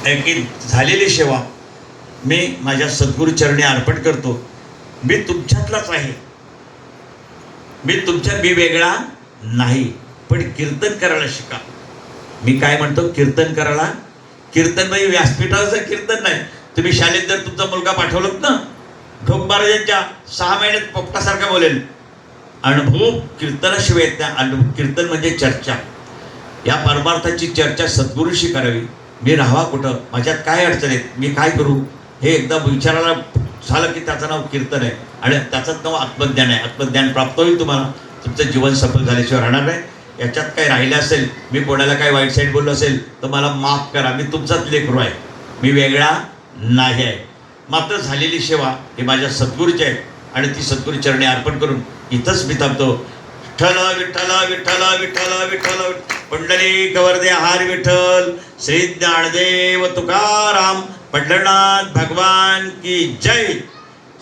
की झालेली सेवा मी माझ्या सद्गुरू चरणी अर्पण करतो. मी तुमच्यातलाच आहे, मी वेगळा नाही. पण कीर्तन करायला शिका. मी काय म्हणतो, कीर्तन करायला. कीर्तन म्हणजे व्यासपीठाचं कीर्तन नाही. तुम्ही शाळेत जर तुमचा मुलगा पाठवलात ना, ढोक महाराजांच्या 6 महिन्यात पोपटासारखा बोलेल. अनुभव कीर्तनाशिवाय येत नाही. कीर्तन म्हणजे चर्चा. या परमार्थाची चर्चा सद्गुरूशी करावी. मी राहावा कुठं, माझ्यात काय अडचण आहेत, मी काय करू, हे एकदा विचारायला झालं की त्याचं नाव कीर्तन आहे. आणि त्याचं नाव आत्मज्ञान आहे. आत्मज्ञान प्राप्त होईल तुम्हाला. तुमचं जीवन सफल झाल्याशिवाय राहणार नाही. याच्यात काही राहिलं असेल, मी कोणाला काही वाईट साईड बोललो असेल तर मला माफ करा. मी तुमचाच लेकरू आहे, मी वेगळा नाही आहे. मात्र झालेली सेवा ही माझ्या सद्गुरूची आहे आणि ती सद्गुरू चरणी अर्पण करून इथंच मी थांबतो. विठ्ठल विठ्ठल विठ्ठल विठ्ठल विठ्ठल पुंडली गवर्दे हार विठ्ठल. श्री ज्ञानदेव तुकाराम पंढरनाथ भगवान की जय.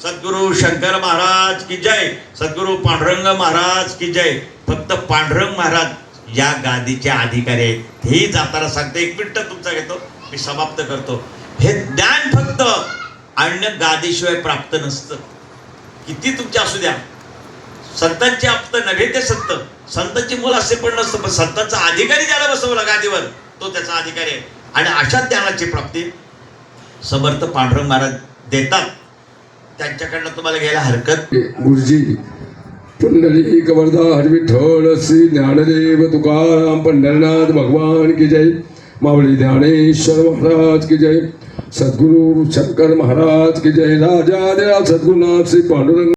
सद्गुरु शंकर महाराज की जय. सद्गुरु पांडुरंग महाराज की जय. फक्त पांडुरंग महाराज या गादीचे अधिकारी आहेत. हेही जाताना सांगते. 1 मिनिट तुमचा घेतो, मी समाप्त करतो. हे ज्ञान फक्त अन्य गादीशिवाय प्राप्त नसतं. किती तुमचे असू द्या, संतांचे आप्त नव्हे ते संत, संतांची मुलं असे पण नसतं, पण संतांचा अधिकारी ज्याला बसवला गादीवर तो त्याचा अधिकारी आहे. आणि अशा ज्ञानाची प्राप्ती समर्थ पांडुरंग महाराज देतात. त्यांच्याकडनं तुम्हाला घ्यायला हरकत. गुरुजी पुंडली गवर्धा हर विठ्ठल. श्री ज्ञानदेव तुकाराम पंढरनाथ भगवान की जय. मावळी ज्ञानेश्वर महाराज की जय. सद्गुरु शंकर महाराज की जय. राजा सद्गुरुनाथ श्री पांडुरंग